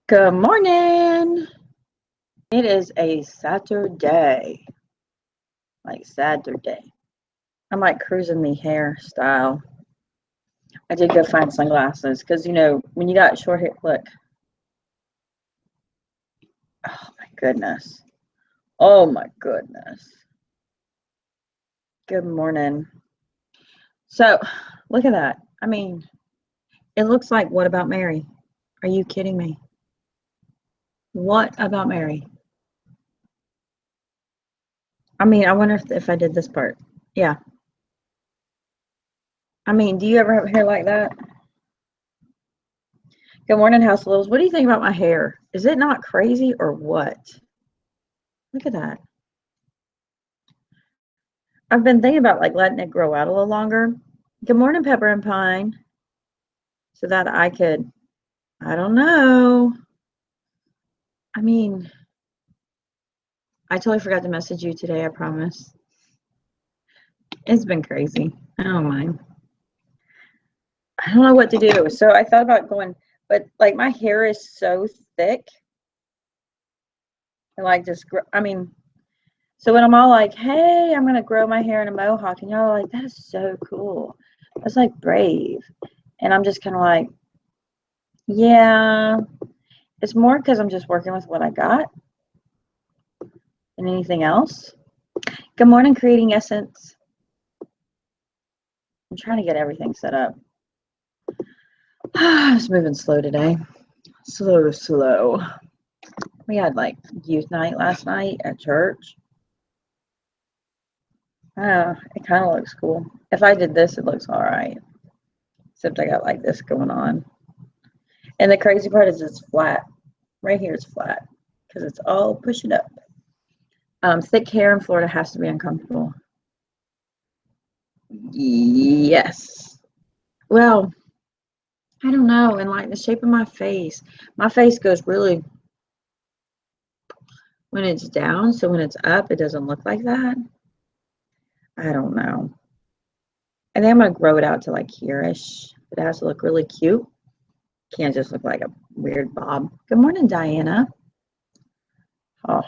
Good morning. It is a Saturday. Like Saturday. I'm like cruising the hairstyle. I did go find sunglasses because, when you got short hair, look. Oh my goodness. Oh my goodness. Good morning. So, look at that. I mean, it looks like What About Mary? Are you kidding me? What About Mary? I mean, I wonder if I did this part. Yeah. I mean, do you ever have hair like that? Good morning, House Littles. What do you think about my hair? Is it not crazy or what? Look at that. I've been thinking about like letting it grow out a little longer. Good morning, Pepper and Pine. So that I could, I don't know. I mean, I totally forgot to message you today, I promise. It's been crazy. I don't mind. I don't know what to do. So I thought about going, but like my hair is so thick. And like just, so when I'm all like, hey, I'm going to grow my hair in a mohawk, and y'all are like, that is so cool. That's like brave. And I'm just kind of like, yeah, it's more because I'm just working with what I got than anything else. Good morning, Creating Essence. I'm trying to get everything set up. It's moving slow today. Slow. We had like youth night last night at church. It kind of looks cool. If I did this, it looks all right. Except I got like this going on. And the crazy part is it's flat. Right here it's flat because it's all pushing up. Thick hair in Florida has to be uncomfortable. Yes. Well, I don't know. And like the shape of my face goes really when it's down. So when it's up, it doesn't look like that. I don't know. I think I'm going to grow it out to like here-ish. It has to look really cute. Can't just look like a weird bob. Good morning, Diana. Oh.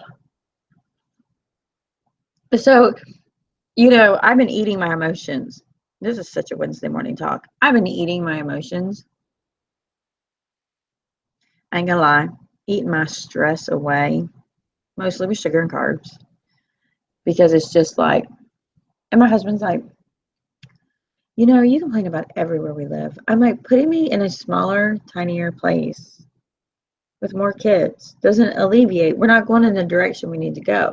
So, I've been eating my emotions. This is such a Wednesday morning talk. I've been eating my emotions. I ain't gonna lie, eating my stress away, mostly with sugar and carbs, because it's just like, and my husband's like, you complain about everywhere we live. I'm like, putting me in a smaller, tinier place with more kids doesn't alleviate. We're not going in the direction we need to go.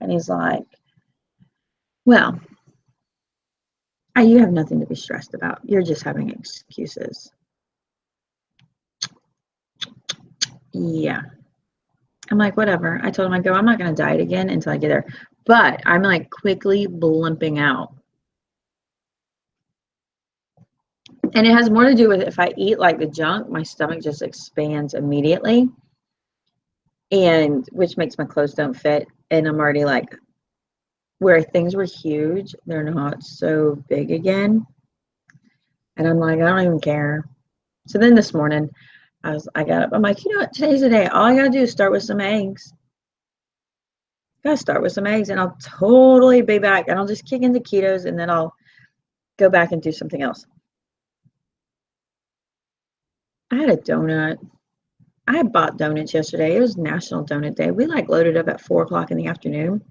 And he's like, well, you have nothing to be stressed about. You're just having excuses. Yeah. I'm like, whatever. I told him, I'm not going to diet again until I get there. But I'm like quickly blimping out. And it has more to do with if I eat like the junk, my stomach just expands immediately. And which makes my clothes don't fit. And I'm already like, where things were huge, they're not so big again. And I'm like, I don't even care. So then this morning, I got up. I'm like, you know what? Today's the day. All I got to do is start with some eggs. Gotta start with some eggs, and I'll totally be back. And I'll just kick into ketos, and then I'll go back and do something else. I had a donut. I had bought donuts yesterday. It was National Donut Day. We like loaded up at 4:00 in the afternoon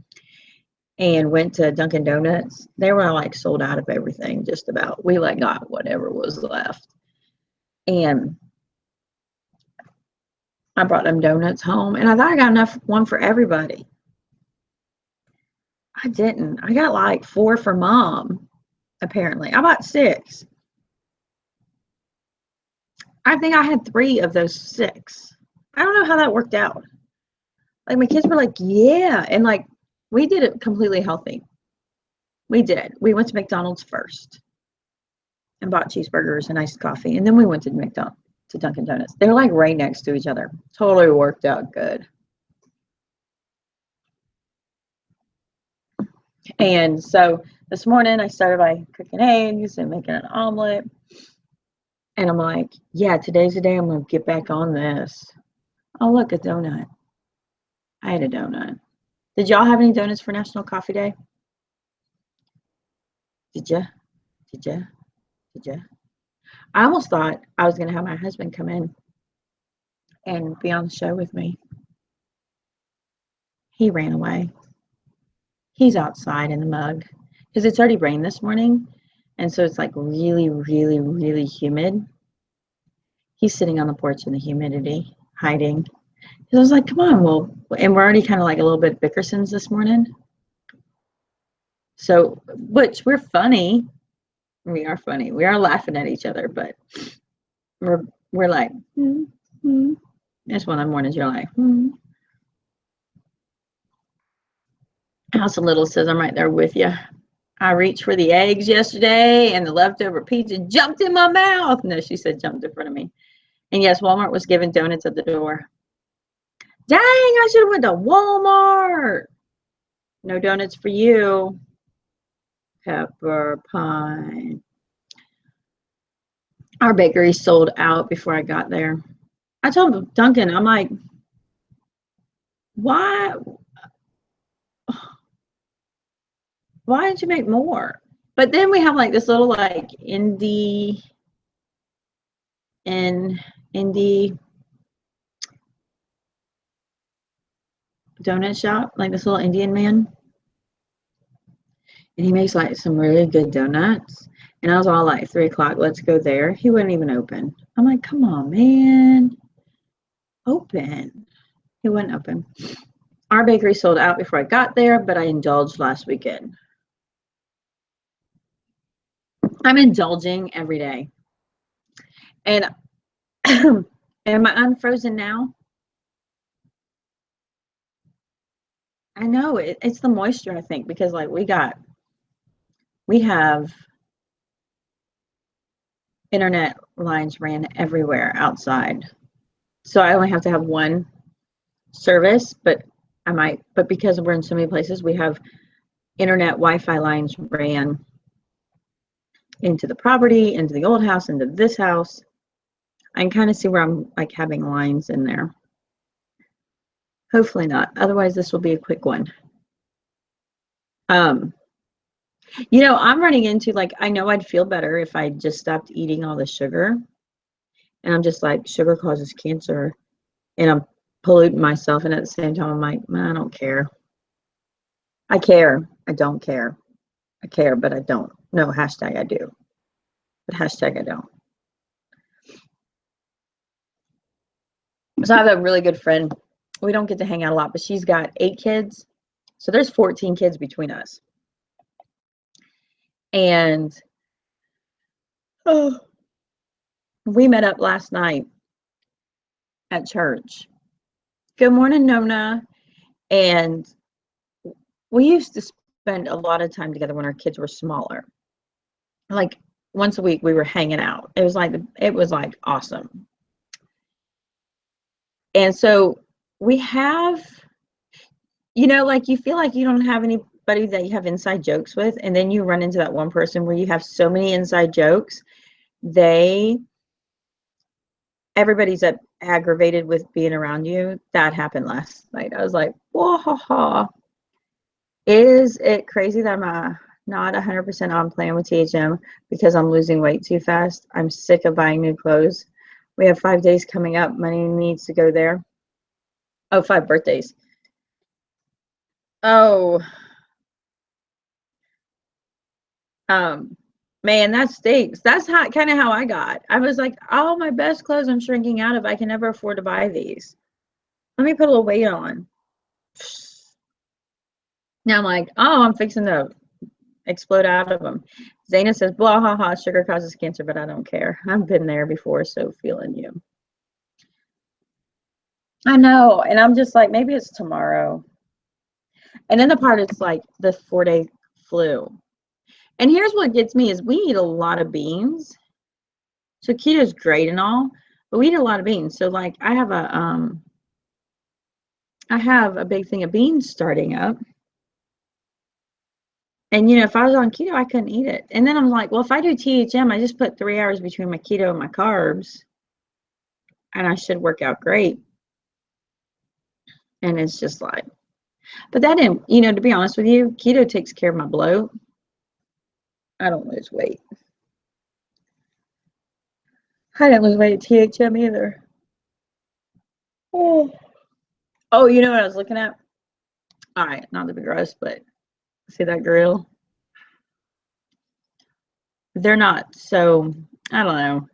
and went to Dunkin' Donuts. They were like sold out of everything, just about. We like got whatever was left. And I brought them donuts home, and I thought I got one for everybody. I didn't. I got like 4 for Mom, apparently. I bought 6. I think I had 3 of those 6. I don't know how that worked out. Like my kids were like, yeah. And like we did it completely healthy. We did. We went to McDonald's first and bought cheeseburgers and iced coffee. And then we went to Dunkin' Donuts. They're like right next to each other. Totally worked out good. And so this morning I started by cooking eggs and making an omelet. And I'm like, yeah, today's the day I'm going to get back on this. Oh, look, a donut. I had a donut. Did y'all have any donuts for National Coffee Day? Did ya? Did ya? Did ya? I almost thought I was going to have my husband come in and be on the show with me. He ran away. He's outside in the mug because it's already rained this morning. And so it's like really, really, really humid. He's sitting on the porch in the humidity, hiding. Because I was like, come on, well, and we're already kind of like a little bit bickersons this morning. So, which we're funny. We are funny. We are laughing at each other, but we're like, It's one of the mornings you're like, House of Little says, I'm right there with you. I reached for the eggs yesterday and the leftover pizza jumped in my mouth. No, she said jumped in front of me. And yes, Walmart was giving donuts at the door. Dang, I should have went to Walmart. No donuts for you. Pepper pie. Our bakery sold out before I got there. I told Duncan, I'm like, why didn't you make more? But then we have like this little like indie donut shop, like this little Indian man. And he makes like some really good donuts. And I was all like, 3 o'clock, let's go there. He wouldn't even open. I'm like, come on, man. Open. He wouldn't open. Our bakery sold out before I got there, but I indulged last weekend. I'm indulging every day. And am I unfrozen now? I know it's the moisture, I think, because like we have internet lines ran everywhere outside. So I only have to have one service, but because we're in so many places, we have internet Wi-Fi lines ran into the property, into the old house, into this house. I can kind of see where I'm like having lines in there. Hopefully not. Otherwise, this will be a quick one. You know, I'm running into like, I know I'd feel better if I just stopped eating all the sugar. And I'm just like, sugar causes cancer. And I'm polluting myself. And at the same time, I'm like, man, I don't care. I care. I don't care. I care, but I don't. No, hashtag I do. But hashtag I don't. So I have a really good friend. We don't get to hang out a lot, but she's got 8 kids. So there's 14 kids between us. And we met up last night at church. Good morning, Nona. And we used to spend a lot of time together when our kids were smaller. Like once a week we were hanging out. It was like awesome. And so we have, you know, like you feel like you don't have anybody that you have inside jokes with, and then you run into that one person where you have so many inside jokes. Everybody's aggravated with being around you. That happened last night. I was like, whoa, ha, ha. Is it crazy that I'm not 100% on plan with THM because I'm losing weight too fast? I'm sick of buying new clothes. We have 5 days coming up. Money needs to go there. Oh, 5 birthdays. Oh. Man, that stinks. That's kind of how I got. I was like, all my best clothes I'm shrinking out of. I can never afford to buy these. Let me put a little weight on. Now I'm like, oh, I'm fixing to explode out of them. Zaina says, blah, ha, ha, sugar causes cancer, but I don't care. I've been there before, so feeling you. I know. And I'm just like, maybe it's tomorrow. And then the part is like the 4-day flu. And here's what gets me is we eat a lot of beans. So keto is great and all, but we eat a lot of beans. So like I have a big thing of beans starting up. And, you know, if I was on keto, I couldn't eat it. And then I'm like, well, if I do THM, I just put 3 hours between my keto and my carbs, and I should work out great. And it's just like, but that didn't, you know, to be honest with you, keto takes care of my bloat. I don't lose weight. I didn't lose weight at THM either. Oh, you know what I was looking at? All right, not to be gross, but see that grill? They're not so, I don't know.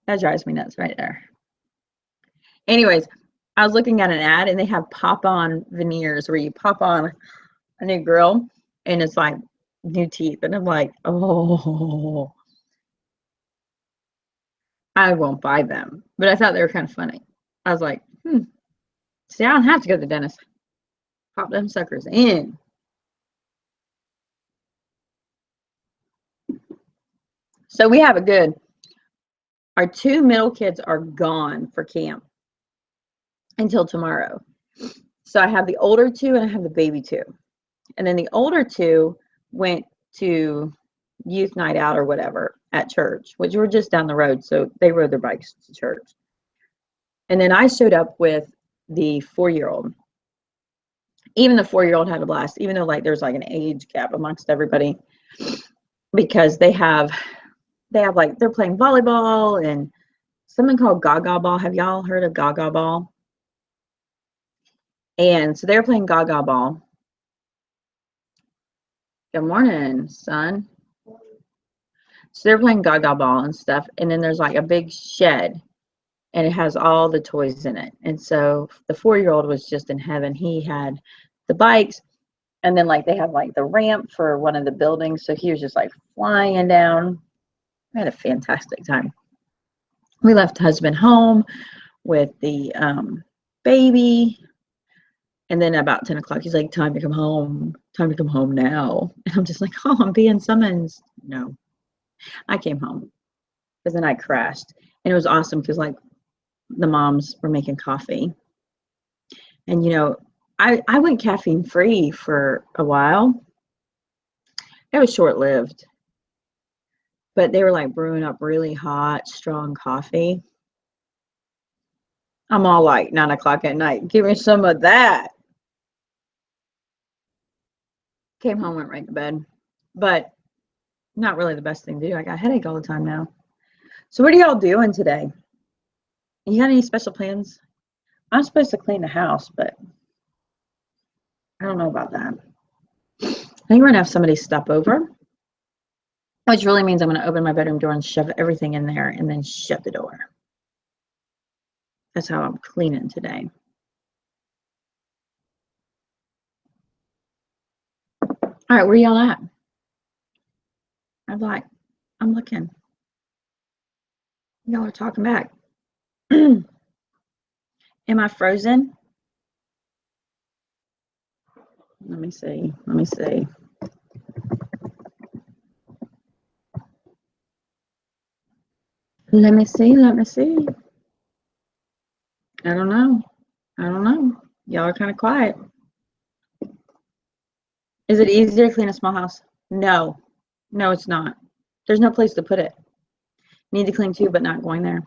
That drives me nuts right there. Anyways, I was looking at an ad and they have pop-on veneers where you pop on a new grill and it's like new teeth. And I'm like, oh, I won't buy them. But I thought they were kind of funny. I was like, see, I don't have to go to the dentist. Pop them suckers in. So we have a good, our 2 middle kids are gone for camp until tomorrow. So I have the older 2 and I have the baby 2. And then the older 2 went to youth night out or whatever at church, which were just down the road. So they rode their bikes to church. And then I showed up with the 4-year-old. Even the 4-year-old had a blast, even though like there's like an age gap amongst everybody, because they have like, they're playing volleyball and something called Gaga ball. Have y'all heard of Gaga ball? And so they're playing Gaga ball. Good morning, son. So they're playing Gaga ball and stuff. And then there's like a big shed and it has all the toys in it. And so the 4-year-old was just in heaven. He had the bikes and then like they have like the ramp for one of the buildings. So he was just like flying down. I had a fantastic time. We left husband home with the baby. And then about 10 o'clock, he's like, time to come home now. And I'm just like, oh, I'm being summoned. No, I came home because then I crashed. And it was awesome because like the moms were making coffee. And, you know, I went caffeine free for a while. It was short lived. But they were like brewing up really hot, strong coffee. I'm all like 9 o'clock at night. Give me some of that. Came home, went right to bed. But not really the best thing to do. I got a headache all the time now. So what are y'all doing today? You got any special plans? I'm supposed to clean the house, but I don't know about that. I think we're gonna have somebody stop over, which really means I'm gonna open my bedroom door and shove everything in there and then shut the door. That's how I'm cleaning today. All right, where y'all at? I'm looking. Y'all are talking back. Am I frozen? Let me see. Let me see. Let me see. Let me see. I don't know. I don't know. Y'all are kind of quiet. Is it easier to clean a small house? No. No, it's not. There's no place to put it. Need to clean too, but not going there.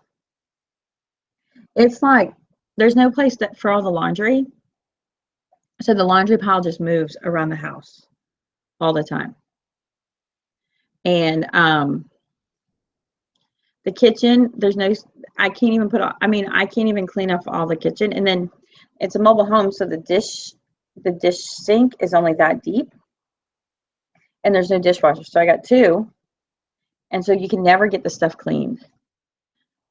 It's like there's no place for all the laundry. So the laundry pile just moves around the house all the time. And the kitchen, there's no, I can't even I can't even clean up all the kitchen. And then it's a mobile home, so the dish sink is only that deep. And there's no dishwasher. So I got 2. And so you can never get the stuff cleaned.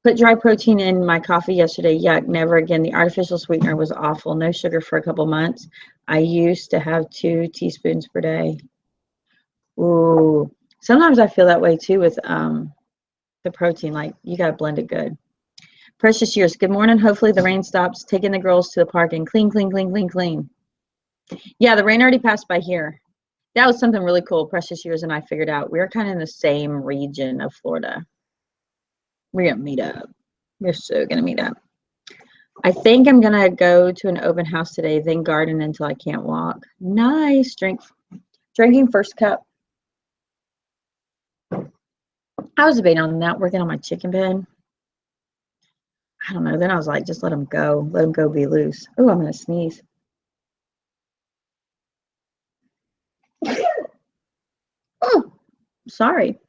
Put dry protein in my coffee yesterday. Yuck, never again. The artificial sweetener was awful. No sugar for a couple months. I used to have 2 teaspoons per day. Ooh. Sometimes I feel that way too with the protein. Like, you got to blend it good. Precious Years. Good morning. Hopefully the rain stops. Taking the girls to the park and clean, clean, clean, clean, clean. Yeah, the rain already passed by here. That was something really cool. Precious Years and I figured out we're kind of in the same region of Florida. We're going to meet up. We're so going to meet up. I think I'm gonna go to an open house today, then garden until I can't walk. Nice. Drinking first cup. I was debating on that, working on my chicken pen. I don't know. Then I was like, just let them go. Let them go be loose. Oh, I'm gonna sneeze. Oh, sorry.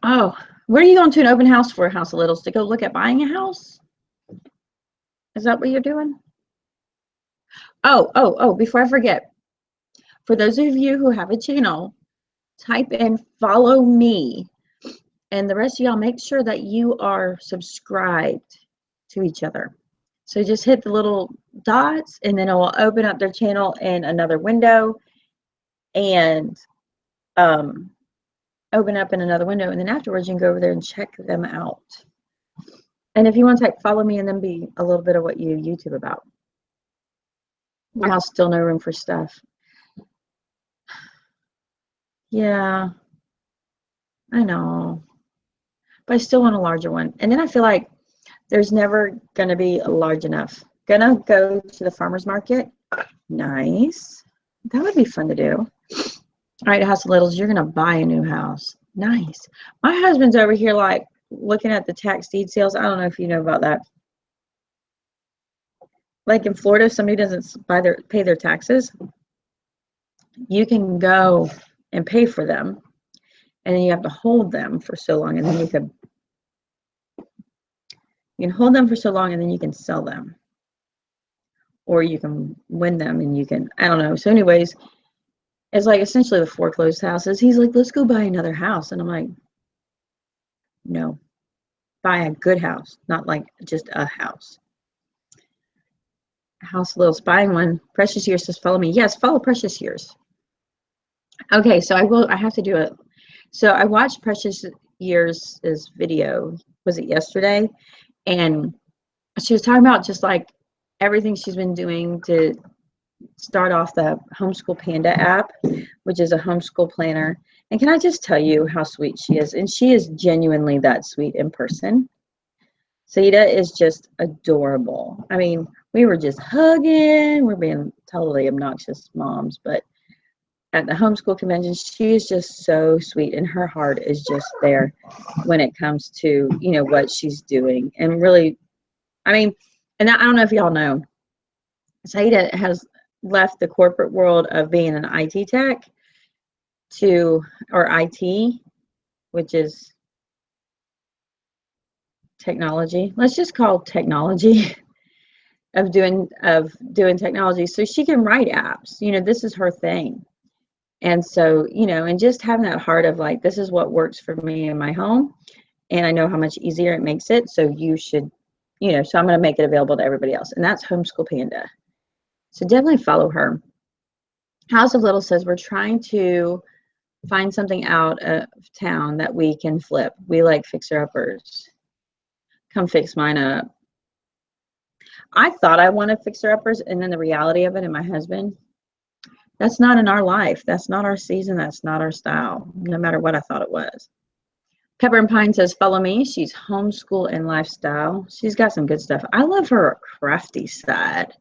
Oh, what are you going to an open house for, House of Littles? To go look at buying a house? Is that what you're doing? Oh, before I forget, for those of you who have a channel, type in follow me. And the rest of y'all, make sure that you are subscribed to each other. So just hit the little dots and then it will open up their channel in another window and open up in another window. And then afterwards you can go over there and check them out. And if you want to type follow me and then be a little bit of what you YouTube about. Now still no room for stuff. Yeah, I know. But I still want a larger one. And then I feel like there's never going to be a large enough. Gonna go to the farmer's market. Nice. That would be fun to do. All right, House of Littles, you're going to buy a new house. Nice. My husband's over here like looking at the tax deed sales. I don't know if you know about that. Like in Florida, if somebody doesn't pay their taxes, you can go and pay for them. And then you have to hold them for so long, and then you can hold them for so long, and then you can sell them, or you can win them, and you can, I don't know. So, anyways, it's like essentially the foreclosed houses. He's like, let's go buy another house, and I'm like, no, buy a good house, not like just a house. House Little's buying one. Precious Years says, follow me. Yes, follow Precious Years. Okay, so I have to do it. So I watched Precious Years' video, was it yesterday? And she was talking about just like everything she's been doing to start off the Homeschool Panda app, which is a homeschool planner. And can I just tell you how sweet she is? And she is genuinely that sweet in person. Saida is just adorable. I mean, we were just hugging. We're being totally obnoxious moms, but at the homeschool convention, she is just so sweet, and her heart is just there when it comes to, what she's doing. And really, I mean, and I don't know if y'all know, Saida has left the corporate world of being an IT tech or IT, which is technology. Let's just call technology of doing technology. So she can write apps. This is her thing. And so, and just having that heart of like, this is what works for me in my home. And I know how much easier it makes it. So you should, so I'm going to make it available to everybody else. And that's Homeschool Panda. So definitely follow her. House of Little says, we're trying to find something out of town that we can flip. We like fixer-uppers. Come fix mine up. I thought I wanted fixer-uppers, and then the reality of it, and my husband, that's not in our life. That's not our season. That's not our style, no matter what I thought it was. Pepper and Pine says, follow me. She's homeschool and lifestyle. She's got some good stuff. I love her crafty side.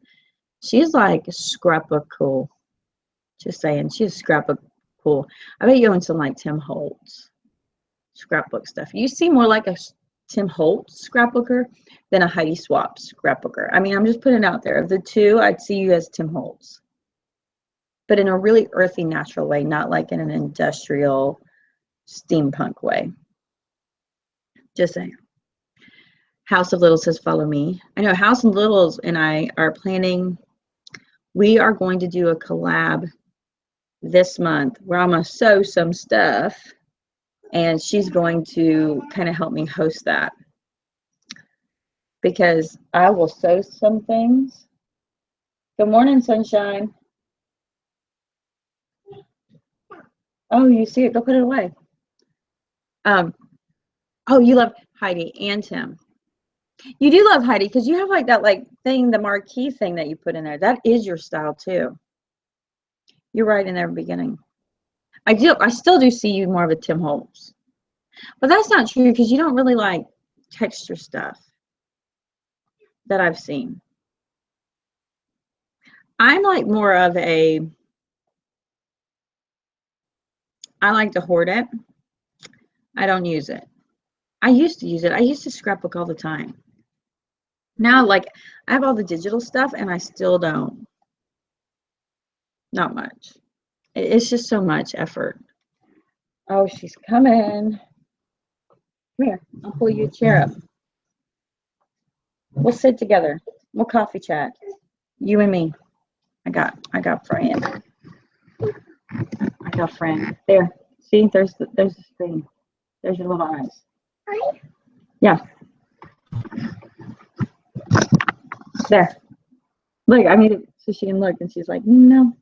She's like scrapbook cool. Just saying, she's scrapbook cool. I bet you own some like Tim Holtz scrapbook stuff. You seem more like a Tim Holtz scrapbooker than a Heidi Swapp scrapbooker. I mean, I'm just putting it out there. Of the two, I'd see you as Tim Holtz, but in a really earthy, natural way, not like in an industrial steampunk way. Just saying. House of Littles says, follow me. I know House of Littles and I are planning, we are going to do a collab this month where I'm going to sew some stuff, and she's going to kind of help me host that, because I will sew some things. Good morning, sunshine. Oh, you see it? Go put it away. Oh, you love Heidi and Tim. You do love Heidi because you have like that thing, the marquee thing that you put in there. That is your style too. You're right in the beginning. I still do see you more of a Tim Holtz. But that's not true because you don't really like texture stuff. that I've seen. I'm like more of a, I like to hoard it. I don't use it. I used to use it. I used to scrapbook all the time. Now, like, I have all the digital stuff and I still don't. Not much. It's just so much effort. Oh, she's coming. Come here. I'll pull you a chair up. We'll sit together. We'll coffee chat. You and me. I got Fran. I got Fran. There. See, there's the screen. There's your little eyes. Yeah. There. Look, I made it so she can look, and she's like, no.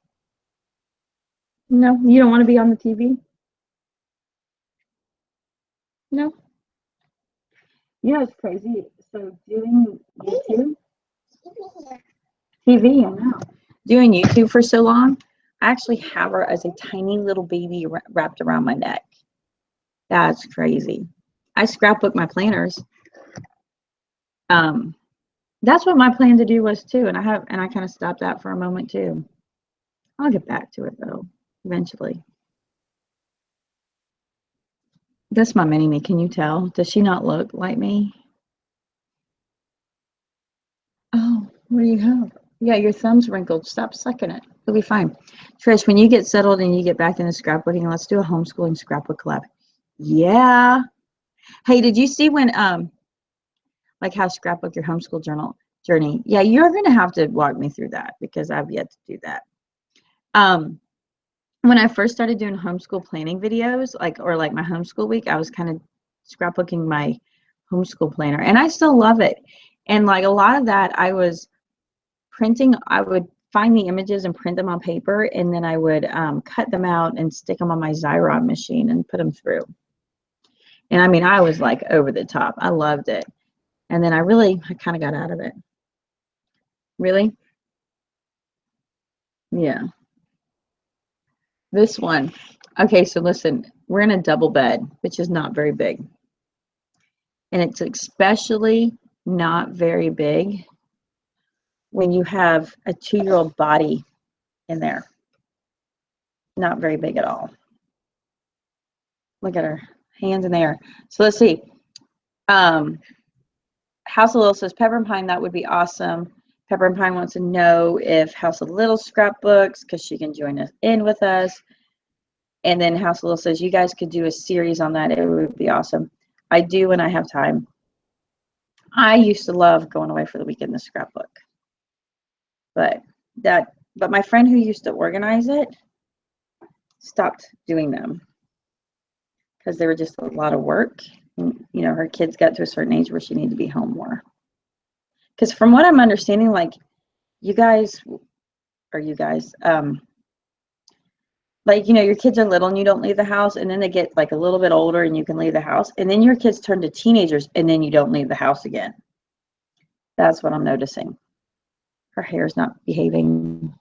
No, you don't want to be on the TV? No. You know, it's crazy. So doing YouTube, TV, I know. Doing YouTube for so long, I actually have her as a tiny little baby wrapped around my neck. That's crazy. I scrapbook my planners. That's what my plan to do was too, and I kind of stopped that for a moment too. I'll get back to it though, eventually. That's my mini me. Can you tell? Does she not look like me? Oh, what do you have? Yeah, your thumb's wrinkled. Stop sucking it. It'll be fine. Trish, when you get settled and you get back into scrapbooking, let's do a homeschooling scrapbook collab. Yeah. Hey, did you see when like how scrapbook your homeschool journey? Yeah, you're gonna have to walk me through that because I've yet to do that. When I first started doing homeschool planning videos, or my homeschool week, I was kind of scrapbooking my homeschool planner, and I still love it. And like a lot of that, I was printing. I would find the images and print them on paper, and then I would cut them out and stick them on my Xyron machine and put them through. And I mean, I was like over the top. I loved it. And then I kind of got out of it. Really? Yeah. This one. Okay, so listen, we're in a double bed, which is not very big. And it's especially not very big when you have a 2-year-old body in there. Not very big at all. Look at her hands in the air. So let's see. House of Little says Pepper and Pine, that would be awesome. Pepper and Pine wants to know if House of Little scrapbooks because she can join us in with us. And then House of Little says you guys could do a series on that. It would be awesome. I do when I have time. I used to love going away for the weekend to scrapbook. But my friend who used to organize it stopped doing them because they were just a lot of work. And, you know, her kids got to a certain age where she needed to be home more. Because from what I'm understanding, like you guys, like, you know, your kids are little and you don't leave the house, and then they get like a little bit older and you can leave the house, and then your kids turn to teenagers and then you don't leave the house again. That's what I'm noticing. Her hair's not behaving.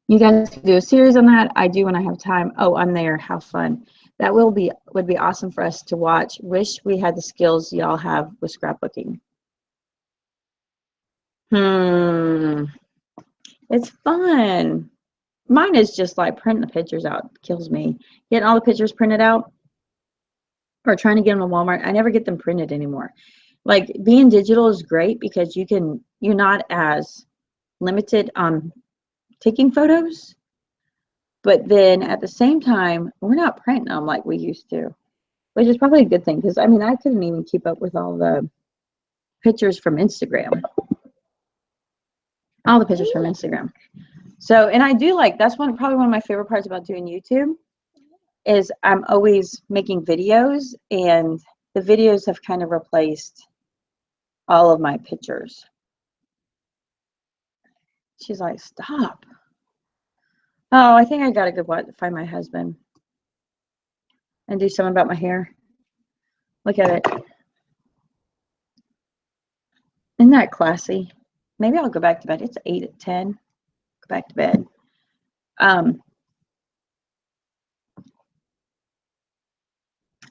You guys can do a series on that. I do when I have time. Oh, I'm there. How fun. That would be awesome for us to watch. Wish we had the skills y'all have with scrapbooking. It's fun. Mine is just like printing the pictures out. It kills me. Getting all the pictures printed out or trying to get them to Walmart. I never get them printed anymore. Like being digital is great because you're not as limited on taking photos, but then at the same time, we're not printing them like we used to, which is probably a good thing because I mean, I couldn't even keep up with all the pictures from Instagram. All the pictures from Instagram. So, and I do like, that's probably one of my favorite parts about doing YouTube is I'm always making videos, and the videos have kind of replaced all of my pictures. She's like, stop. Oh, I think I gotta go find my husband and do something about my hair. Look at it. Isn't that classy? Maybe I'll go back to bed. It's 8 at 10. Go back to bed.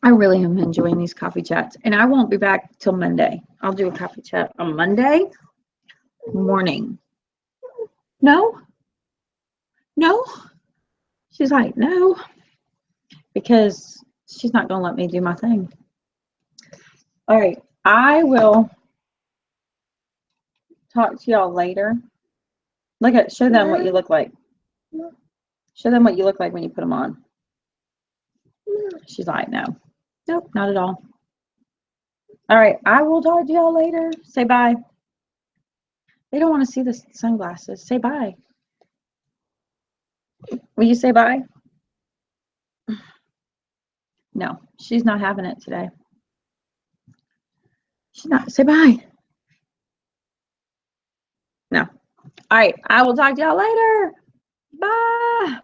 I really am enjoying these coffee chats, and I won't be back till Monday. I'll do a coffee chat on Monday morning. No, no. She's like, no, because she's not going to let me do my thing. All right. I will talk to y'all later. Look at, show them what you look like. Show them what you look like when you put them on. She's like, no. Nope, not at all. All right. I will talk to y'all later. Say bye. They don't want to see the sunglasses. Say bye. Will you say bye? No, she's not having it today. She's not. Say bye. No. All right. I will talk to y'all later. Bye.